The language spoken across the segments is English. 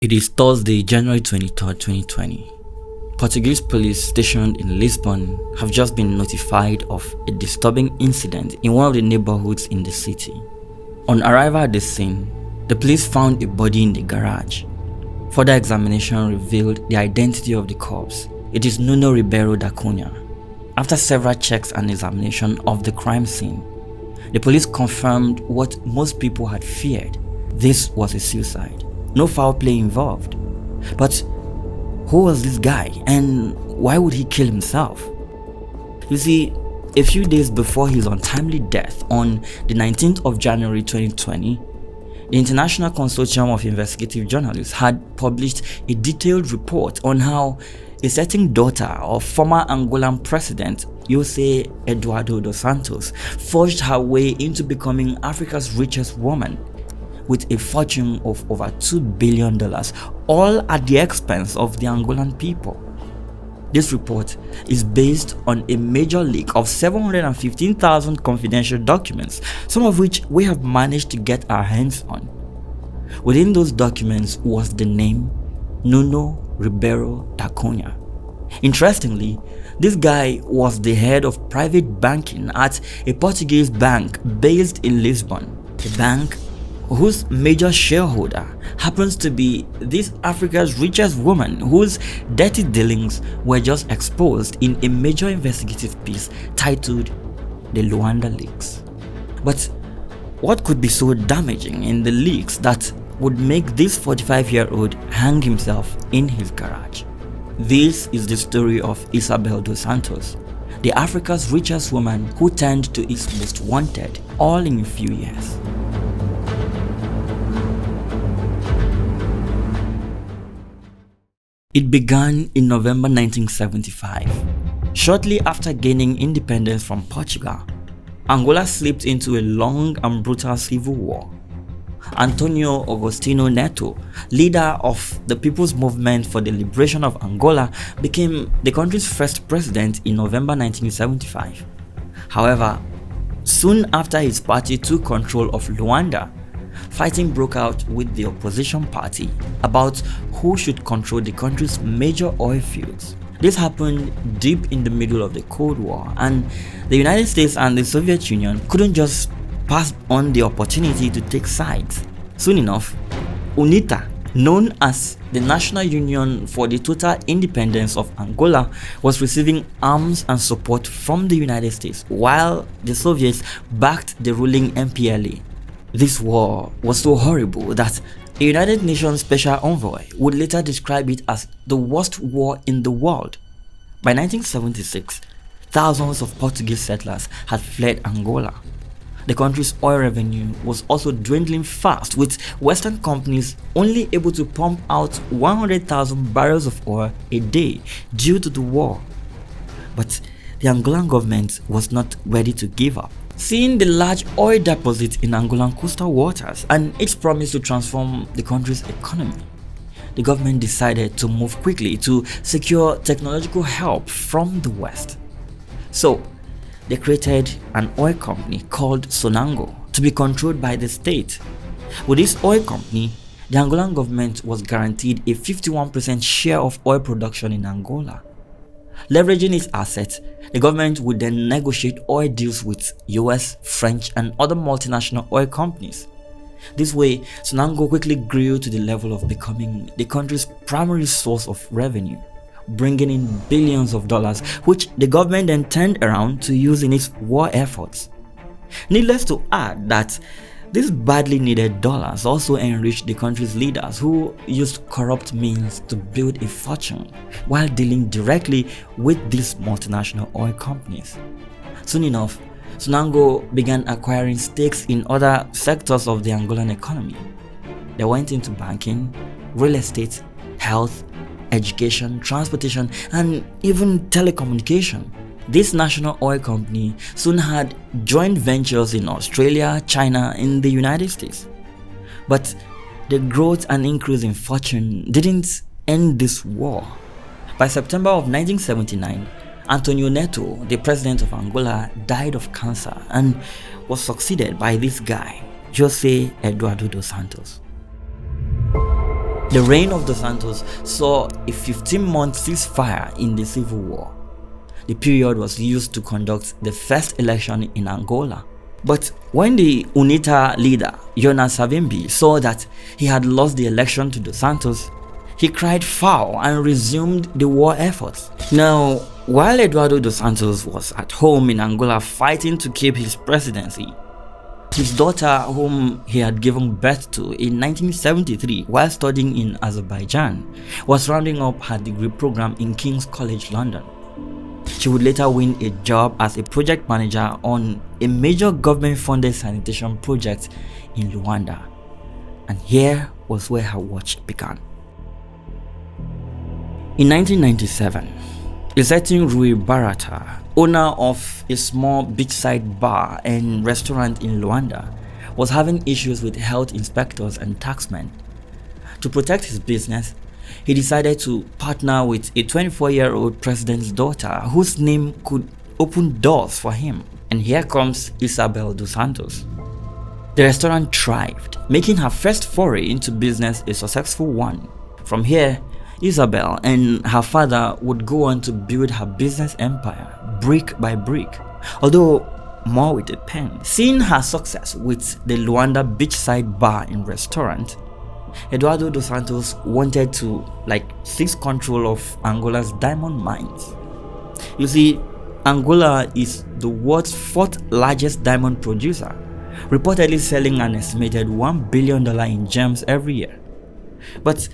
It is Thursday, January 23rd, 2020. Portuguese police stationed in Lisbon have just been notified of a disturbing incident in one of the neighborhoods in the city. On arrival at the scene, the police found a body in the garage. Further examination revealed the identity of the corpse. It is Nuno Ribeiro da Cunha. After several checks and examination of the crime scene, the police confirmed what most people had feared. This was a suicide. No foul play involved. But who was this guy and why would he kill himself? You see, a few days before his untimely death on the 19th of January 2020, the International Consortium of Investigative Journalists had published a detailed report on how a certain daughter of former Angolan President Jose Eduardo dos Santos forged her way into becoming Africa's richest woman, with a fortune of over $2 billion, all at the expense of the Angolan people. This report is based on a major leak of 715,000 confidential documents, some of which we have managed to get our hands on. Within those documents was the name Nuno Ribeiro da Cunha. Interestingly, this guy was the head of private banking at a Portuguese bank based in Lisbon, a bank whose major shareholder happens to be this Africa's richest woman whose dirty dealings were just exposed in a major investigative piece titled The Luanda Leaks. But what could be so damaging in the leaks that would make this 45-year-old hang himself in his garage? This is the story of Isabel dos Santos, the Africa's richest woman who turned to its most wanted all in a few years. It began in November 1975. Shortly after gaining independence from Portugal, Angola slipped into a long and brutal civil war. Antonio Agostinho Neto, leader of the People's Movement for the Liberation of Angola, became the country's first president in November 1975. However, soon after his party took control of Luanda, fighting broke out with the opposition party about who should control the country's major oil fields. This happened deep in the middle of the Cold War, and the United States and the Soviet Union couldn't just pass on the opportunity to take sides. Soon enough, UNITA, known as the National Union for the Total Independence of Angola, was receiving arms and support from the United States, while the Soviets backed the ruling MPLA. This war was so horrible that a United Nations Special Envoy would later describe it as the worst war in the world. By 1976, thousands of Portuguese settlers had fled Angola. The country's oil revenue was also dwindling fast, with Western companies only able to pump out 100,000 barrels of oil a day due to the war. But the Angolan government was not ready to give up. Seeing the large oil deposits in Angolan coastal waters and its promise to transform the country's economy, the government decided to move quickly to secure technological help from the West. So, they created an oil company called Sonangol to be controlled by the state. With this oil company, the Angolan government was guaranteed a 51% share of oil production in Angola. Leveraging its assets, the government would then negotiate oil deals with US, French, and other multinational oil companies. This way, Sonangol quickly grew to the level of becoming the country's primary source of revenue, bringing in billions of dollars, which the government then turned around to use in its war efforts. Needless to add that these badly needed dollars also enriched the country's leaders, who used corrupt means to build a fortune while dealing directly with these multinational oil companies. Soon enough, Sonangol began acquiring stakes in other sectors of the Angolan economy. They went into banking, real estate, health, education, transportation, and even telecommunication. This national oil company soon had joint ventures in Australia, China, and the United States. But the growth and increase in fortune didn't end this war. By September of 1979, Antonio Neto, the president of Angola, died of cancer and was succeeded by this guy, Jose Eduardo dos Santos. The reign of dos Santos saw a 15-month ceasefire in the civil war. The period was used to conduct the first election in Angola. But when the UNITA leader, Jonas Savimbi, saw that he had lost the election to dos Santos, he cried foul and resumed the war efforts. Now, while Eduardo dos Santos was at home in Angola fighting to keep his presidency, his daughter, whom he had given birth to in 1973 while studying in Azerbaijan, was rounding up her degree program in King's College London. She would later win a job as a project manager on a major government-funded sanitation project in Luanda. And here was where her watch began. In 1997, a certain Rui Barata, owner of a small beachside bar and restaurant in Luanda, was having issues with health inspectors and taxmen. To protect his business, he decided to partner with a 24-year-old president's daughter whose name could open doors for him. And here comes Isabel dos Santos. The restaurant thrived, making her first foray into business a successful one. From here, Isabel and her father would go on to build her business empire brick by brick, although more with a pen. Seeing her success with the Luanda beachside bar and restaurant, Eduardo dos Santos wanted to seize control of Angola's diamond mines. You see, Angola is the world's 4th largest diamond producer, reportedly selling an estimated $1 billion in gems every year. But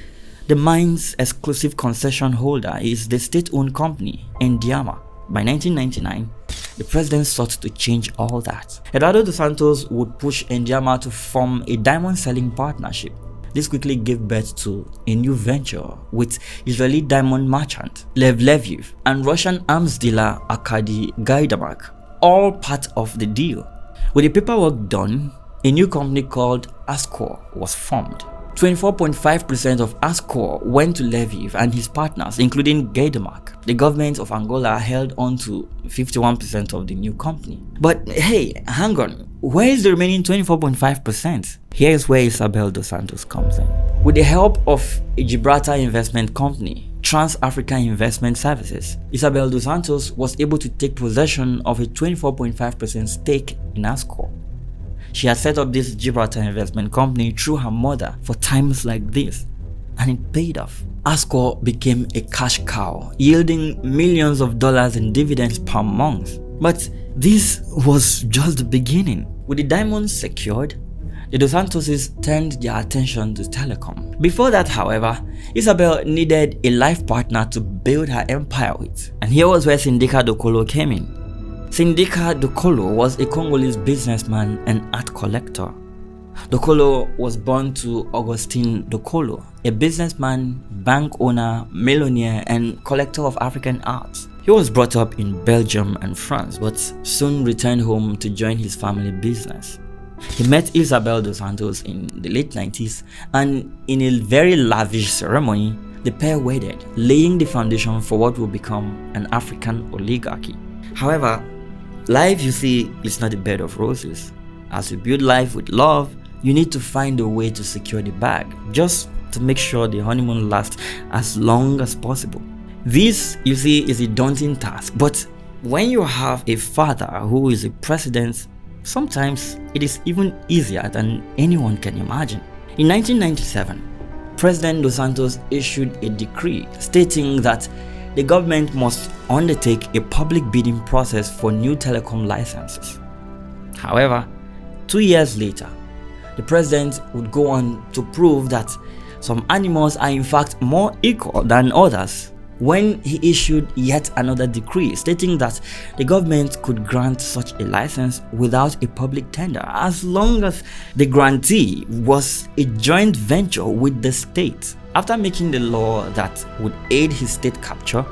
the mine's exclusive concession holder is the state-owned company, Endiama. By 1999, the president sought to change all that. Eduardo dos Santos would push Endiama to form a diamond-selling partnership. This quickly gave birth to a new venture with Israeli diamond merchant Lev Leviev and Russian arms dealer Arkady Gaidamak, all part of the deal. With the paperwork done, a new company called Ascor was formed. 24.5% of Ascor went to Leviev and his partners, including Gaidamak. The government of Angola held on to 51% of the new company. But hey, hang on, where is the remaining 24.5%? Here is where Isabel dos Santos comes in. With the help of a Gibraltar investment company, Trans-Africa Investment Services, Isabel dos Santos was able to take possession of a 24.5% stake in Ascor. She had set up this Gibraltar investment company through her mother for times like this, and it paid off. Ascor became a cash cow, yielding millions of dollars in dividends per month. But this was just the beginning. With the diamonds secured, the dos Santoses turned their attention to Telecom. Before that, however, Isabel needed a life partner to build her empire with, and here was where Sindika Dokolo came in. Sindika Dokolo was a Congolese businessman and art collector. Dokolo was born to Augustin Dokolo, a businessman, bank owner, millionaire, and collector of African arts. He was brought up in Belgium and France, but soon returned home to join his family business. He met Isabel dos Santos in the late 90s, and in a very lavish ceremony, the pair wedded, laying the foundation for what will become an African oligarchy. However, life, you see, is not a bed of roses. As you build life with love, you need to find a way to secure the bag, just to make sure the honeymoon lasts as long as possible. This, you see, is a daunting task, but when you have a father who is a president, sometimes it is even easier than anyone can imagine. In 1997, President dos Santos issued a decree stating that the government must undertake a public bidding process for new telecom licenses. However, 2 years later, the president would go on to prove that some animals are in fact more equal than others when he issued yet another decree stating that the government could grant such a license without a public tender as long as the grantee was a joint venture with the state. After making the law that would aid his state capture,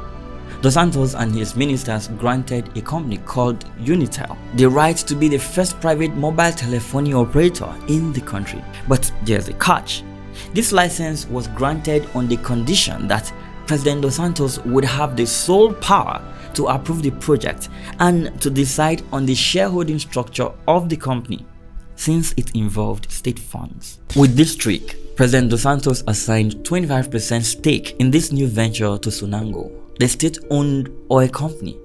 dos Santos and his ministers granted a company called Unitel the right to be the first private mobile telephony operator in the country. But there's a catch. This license was granted on the condition that President dos Santos would have the sole power to approve the project and to decide on the shareholding structure of the company, since it involved state funds. With this trick, President dos Santos assigned 25% stake in this new venture to Sonangol, the state-owned oil company.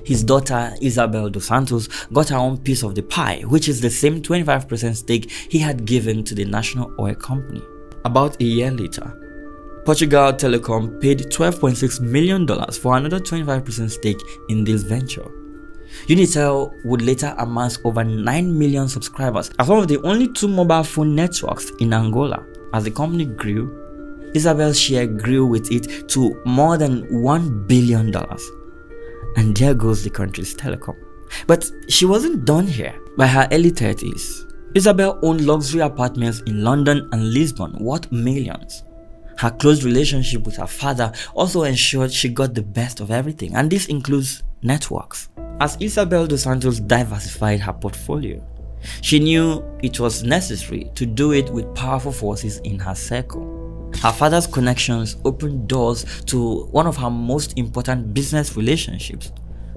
His daughter Isabel dos Santos got her own piece of the pie, which is the same 25% stake he had given to the national oil company. About a year later, Portugal Telecom paid $12.6 million for another 25% stake in this venture. Unitel would later amass over 9 million subscribers as one of the only 2 mobile phone networks in Angola. As the company grew, Isabel's share grew with it to more than $1 billion. And there goes the country's telecom. But she wasn't done here. By her early 30s, Isabel owned luxury apartments in London and Lisbon worth millions. Her close relationship with her father also ensured she got the best of everything, and this includes networks. As Isabel dos Santos diversified her portfolio, she knew it was necessary to do it with powerful forces in her circle. Her father's connections opened doors to one of her most important business relationships,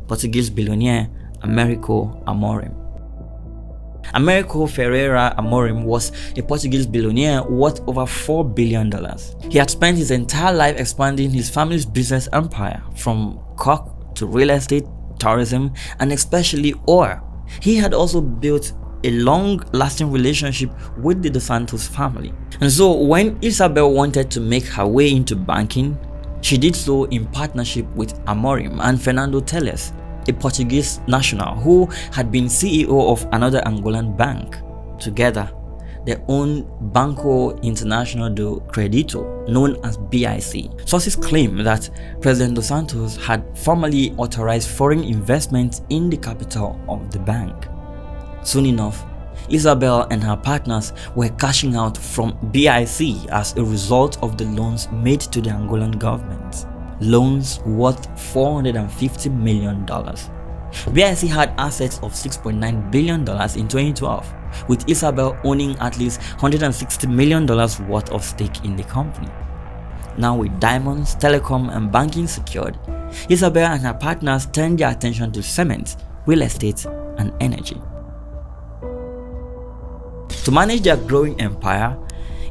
Portuguese billionaire Americo Amorim. Americo Ferreira Amorim was a Portuguese billionaire worth over $4 billion. He had spent his entire life expanding his family's business empire, from coke to real estate, tourism, and especially oil. He had also built a long-lasting relationship with the dos Santos family. And so when Isabel wanted to make her way into banking, she did so in partnership with Amorim and Fernando Teles, a Portuguese national who had been CEO of another Angolan bank. Together, they owned Banco Internacional do Crédito, known as BIC. Sources claim that President dos Santos had formally authorized foreign investment in the capital of the bank. Soon enough, Isabel and her partners were cashing out from BIC as a result of the loans made to the Angolan government. Loans worth $450 million. BIC had assets of $6.9 billion in 2012, with Isabel owning at least $160 million worth of stake in the company. Now with diamonds, telecom, and banking secured, Isabel and her partners turned their attention to cement, real estate, and energy. To manage their growing empire,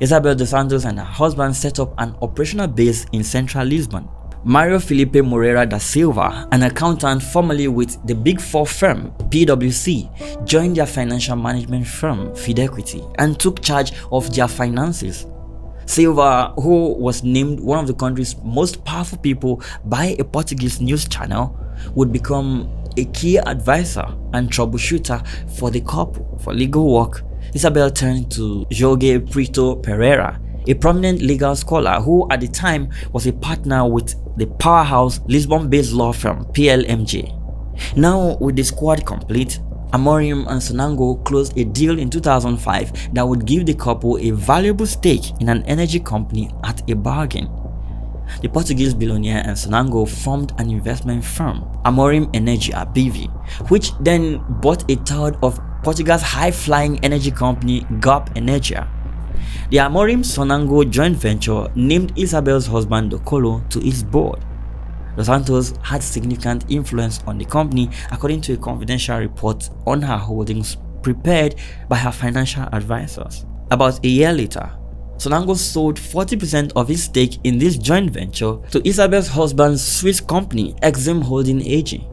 Isabel dos Santos and her husband set up an operational base in central Lisbon. Mario Felipe Moreira da Silva, an accountant formerly with the Big Four firm PwC, joined their financial management firm Fidequity and took charge of their finances. Silva, who was named one of the country's most powerful people by a Portuguese news channel, would become a key advisor and troubleshooter for the couple. For legal work, Isabel turned to Jorge Prito Pereira, a prominent legal scholar who at the time was a partner with the powerhouse Lisbon-based law firm PLMJ. Now with the squad complete, Amorim and Sonangol closed a deal in 2005 that would give the couple a valuable stake in an energy company at a bargain. The Portuguese billionaire and Sonangol formed an investment firm, Amorim Energia BV, which then bought a third of Portugal's high-flying energy company GAP Energia. The Amorim Sonangol joint venture named Isabel's husband Docolo to its board. Dos Santos had significant influence on the company, according to a confidential report on her holdings prepared by her financial advisors. About a year later, Sonangol sold 40% of his stake in this joint venture to Isabel's husband's Swiss company, Exim Holding AG.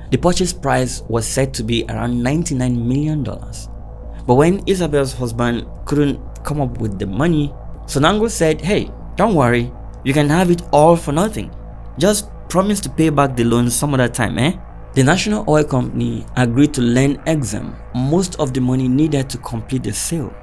The purchase price was said to be around $99 million. But when Isabel's husband couldn't come up with the money, Sonangol said, "Hey, don't worry, you can have it all for nothing. Just promise to pay back the loan some other time, eh?" The national oil company agreed to lend Exim most of the money needed to complete the sale,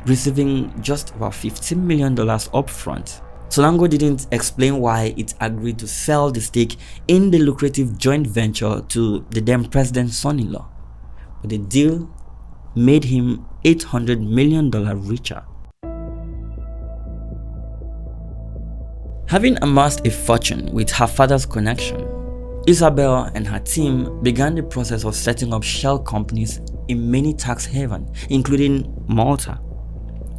receiving just about $15 million upfront. Sonangol didn't explain why it agreed to sell the stake in the lucrative joint venture to the then president's son-in-law, but the deal made him $800 million richer. Having amassed a fortune with her father's connection, Isabel and her team began the process of setting up shell companies in many tax havens, including Malta.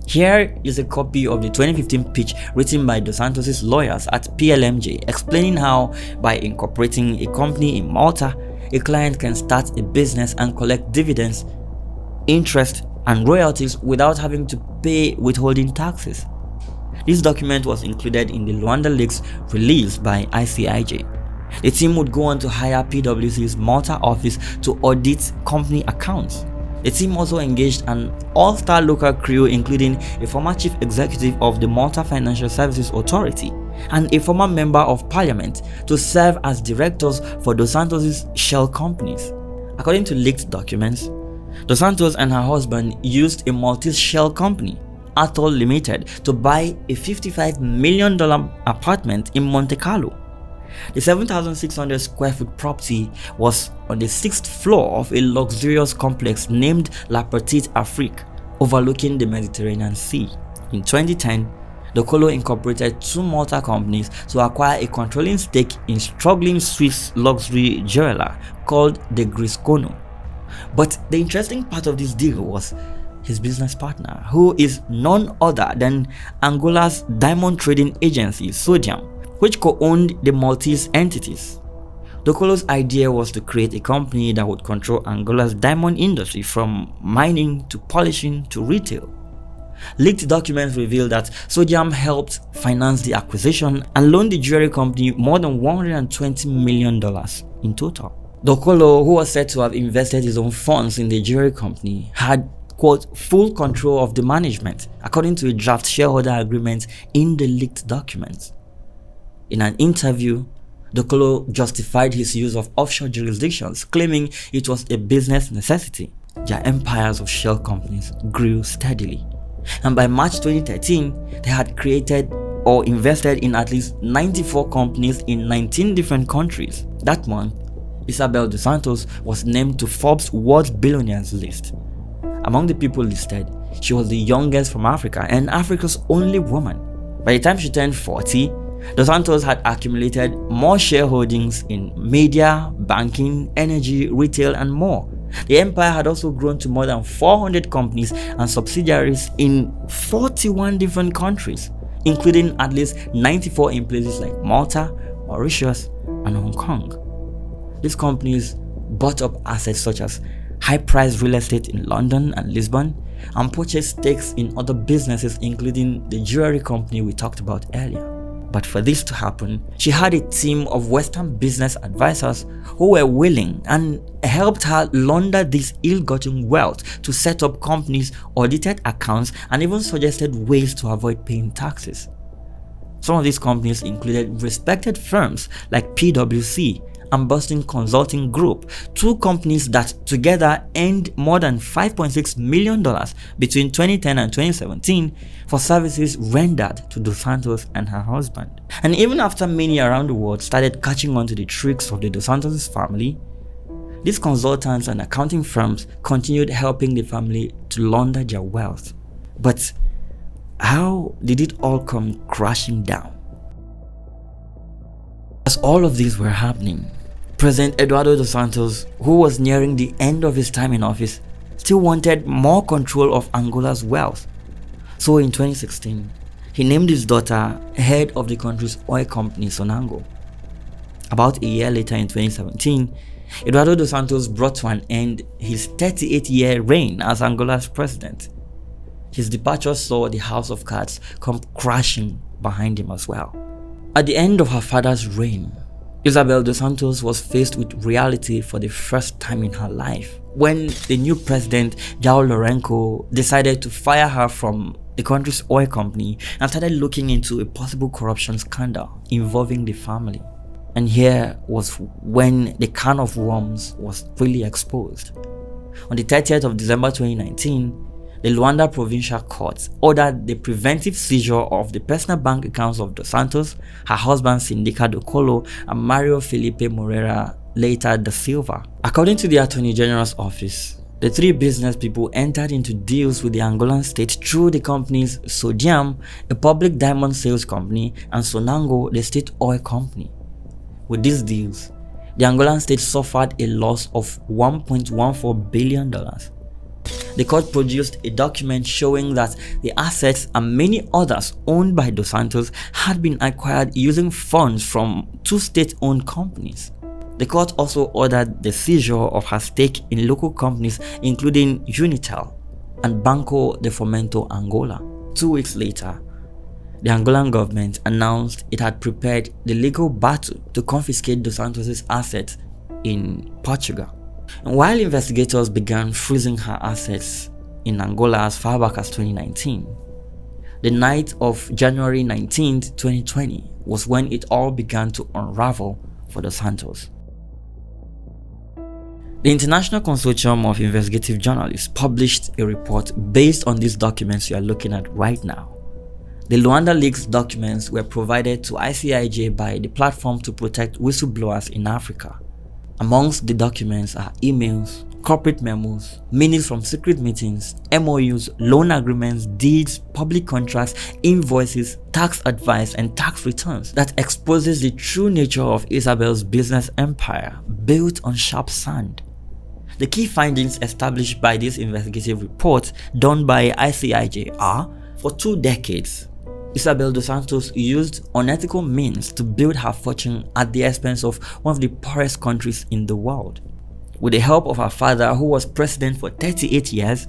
Here is a copy of the 2015 pitch written by Dos Santos' lawyers at PLMJ, explaining how, by incorporating a company in Malta, a client can start a business and collect dividends, interest, and royalties without having to pay withholding taxes. This document was included in the Luanda Leaks released by ICIJ. The team would go on to hire PwC's Malta office to audit company accounts. The team also engaged an all-star local crew including a former chief executive of the Malta Financial Services Authority and a former member of parliament to serve as directors for Dos Santos' shell companies. According to leaked documents, Dos Santos and her husband used a Maltese shell company, Atoll Limited, to buy a $55 million apartment in Monte Carlo. The 7,600 square foot property was on the 6th floor of a luxurious complex named La Petite Afrique, overlooking the Mediterranean Sea. In 2010, the Colo incorporated 2 Malta companies to acquire a controlling stake in struggling Swiss luxury jeweler called the Griscono. But the interesting part of this deal was his business partner, who is none other than Angola's diamond trading agency, Sodium, which co-owned the Maltese entities. The Colo's idea was to create a company that would control Angola's diamond industry from mining to polishing to retail. Leaked documents reveal that Sodium helped finance the acquisition and loaned the jewelry company more than $120 million in total. The Colo, who was said to have invested his own funds in the jewelry company, had, quote, full control of the management, according to a draft shareholder agreement in the leaked documents. In an interview, the Colo justified his use of offshore jurisdictions, claiming it was a business necessity. Their empires of shell companies grew steadily, and by March 2013, they had created or invested in at least 94 companies in 19 different countries. That month, Isabel dos Santos was named to Forbes' World Billionaires list. Among the people listed, she was the youngest from Africa and Africa's only woman. By the time she turned 40, Dos Santos had accumulated more shareholdings in media, banking, energy, retail, and more. The empire had also grown to more than 400 companies and subsidiaries in 41 different countries, including at least 94 in places like Malta, Mauritius, and Hong Kong. These companies bought up assets such as high-priced real estate in London and Lisbon and purchased stakes in other businesses, including the jewelry company we talked about earlier. But for this to happen, she had a team of Western business advisors who were willing and helped her launder this ill-gotten wealth to set up companies, audited accounts, and even suggested ways to avoid paying taxes. Some of these companies included respected firms like PwC and Boston Consulting Group, 2 companies that together earned more than $5.6 million between 2010 and 2017 for services rendered to Dos Santos and her husband. And even after many around the world started catching on to the tricks of the Dos Santos family, these consultants and accounting firms continued helping the family to launder their wealth. But how did it all come crashing down? As all of these were happening, President Eduardo dos Santos, who was nearing the end of his time in office, still wanted more control of Angola's wealth. So in 2016, he named his daughter head of the country's oil company, Sonangol. About a year later in 2017, Eduardo dos Santos brought to an end his 38-year reign as Angola's president. His departure saw the house of cards come crashing behind him as well. At the end of her father's reign, Isabel dos Santos was faced with reality for the first time in her life when the new president, João Lourenço, decided to fire her from the country's oil company and started looking into a possible corruption scandal involving the family. And here was when the can of worms was really exposed. On the 30th of December 2019, the Luanda Provincial Court ordered the preventive seizure of the personal bank accounts of Dos Santos, her husband Sindica do Colo, and Mario Felipe Moreira, later da Silva. According to the Attorney General's office, the 3 business people entered into deals with the Angolan state through the companies Sodium, a public diamond sales company, and Sonangol, the state oil company. With these deals, the Angolan state suffered a loss of $1.14 billion. The court produced a document showing that the assets and many others owned by Dos Santos had been acquired using funds from 2 state-owned companies. The court also ordered the seizure of her stake in local companies including Unitel and Banco de Fomento Angola. 2 weeks later, the Angolan government announced it had prepared the legal battle to confiscate dos Santos' assets in Portugal. And while investigators began freezing her assets in Angola as far back as 2019, the night of January 19, 2020 was when it all began to unravel for dos Santos. The International Consortium of Investigative Journalists published a report based on these documents you are looking at right now. The Luanda Leaks documents were provided to ICIJ by the Platform to Protect Whistleblowers in Africa. Amongst the documents are emails, corporate memos, minutes from secret meetings, MOUs, loan agreements, deeds, public contracts, invoices, tax advice, and tax returns that exposes the true nature of Isabel's business empire built on sharp sand. The key findings established by this investigative report done by ICIJ are, for 2 decades, Isabel dos Santos used unethical means to build her fortune at the expense of one of the poorest countries in the world. With the help of her father, who was president for 38 years,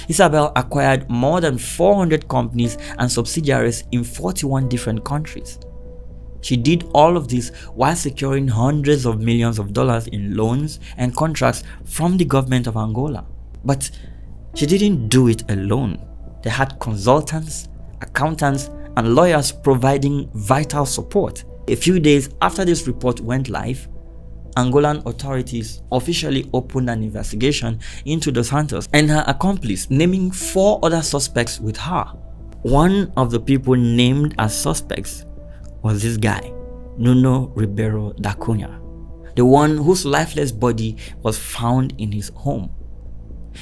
Isabel acquired more than 400 companies and subsidiaries in 41 different countries. She did all of this while securing hundreds of millions of dollars in loans and contracts from the government of Angola. But she didn't do it alone. They had consultants, accountants, and lawyers providing vital support. A few days after this report went live, Angolan authorities officially opened an investigation into dos Santos and her accomplice, naming 4 other suspects with her. One of the people named as suspects was this guy, Nuno Ribeiro da Cunha, the one whose lifeless body was found in his home.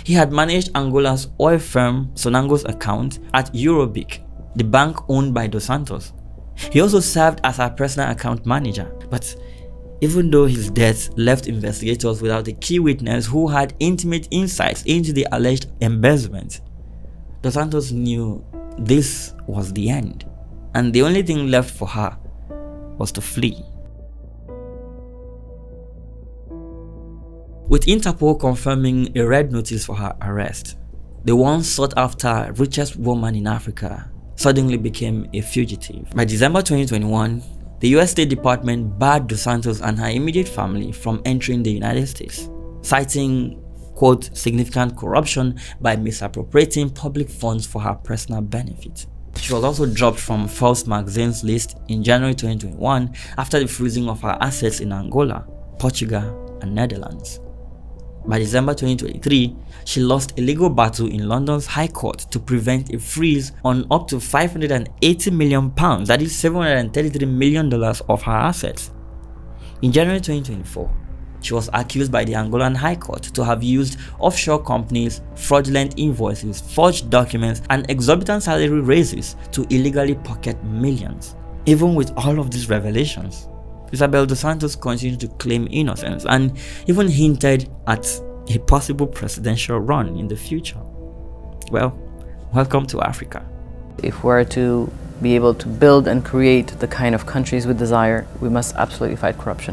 He had managed Angola's oil firm Sonango's account at Eurobic, the bank owned by dos Santos. He also served as her personal account manager. But even though his death left investigators without a key witness who had intimate insights into the alleged embezzlement, dos Santos knew this was the end, and the only thing left for her was to flee. With Interpol confirming a red notice for her arrest, the once sought after richest woman in Africa suddenly became a fugitive. By December 2021, the US State Department barred dos Santos and her immediate family from entering the United States, citing, quote, significant corruption by misappropriating public funds for her personal benefit. She was also dropped from Forbes magazine's list in January 2021 after the freezing of her assets in Angola, Portugal, and Netherlands. By December 2023, she lost a legal battle in London's High Court to prevent a freeze on up to £580 million, that is $733 million of her assets. In January 2024, she was accused by the Angolan High Court to have used offshore companies, fraudulent invoices, forged documents, and exorbitant salary raises to illegally pocket millions. Even with all of these revelations, Isabel dos Santos continued to claim innocence and even hinted at a possible presidential run in the future. Well, welcome to Africa. If we're to be able to build and create the kind of countries we desire, we must absolutely fight corruption.